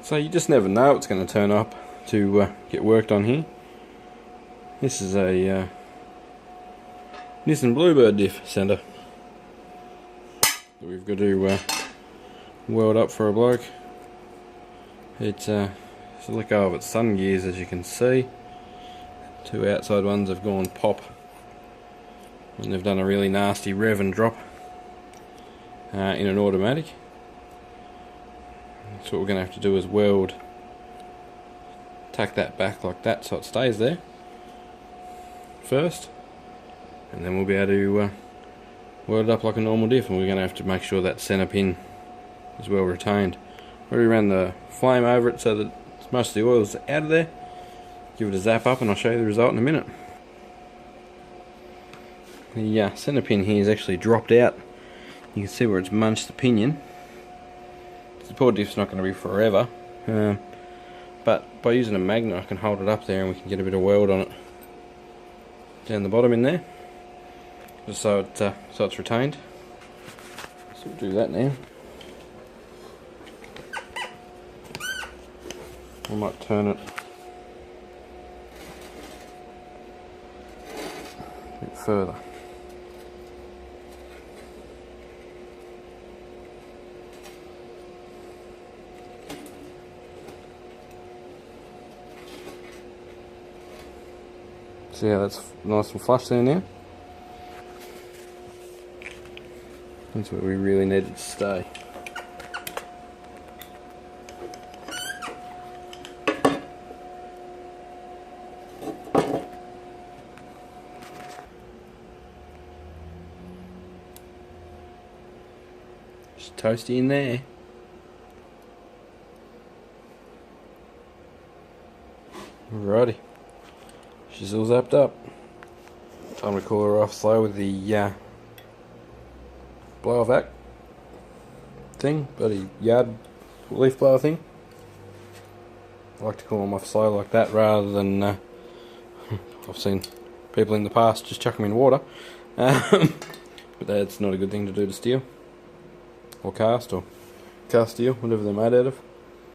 So you just never know what's going to turn up to get worked on here. This is a Nissan Bluebird diff centre that we've got to weld up for a bloke. It's let go of its sun gears, as you can see. Two outside ones have gone pop, and they've done a really nasty rev and drop in an automatic. So what we're going to have to do is weld, tack that back like that so it stays there first, and then we'll be able to weld it up like a normal diff, and we're going to have to make sure that centre pin is well retained. Already ran the flame over it so that most of the oil is out of there. Give it a zap up and I'll show you the result in a minute. The centre pin here is actually dropped out. You can see where it's munched the pinion. The poor diff's not going to be forever, but by using a magnet I can hold it up there and we can get a bit of weld on it down the bottom in there, just so it's retained. So we'll do that now. I might turn it a bit further. See how that's nice and flush there now? That's where we really need it to stay. Just toasty in there. Alrighty. She's all zapped up. Time to cool her off slow with the blower vac thing, bloody yard leaf blower thing. I like to cool them off slow like that rather than I've seen people in the past just chuck them in water, but that's not a good thing to do to steel or cast steel, whatever they're made out of.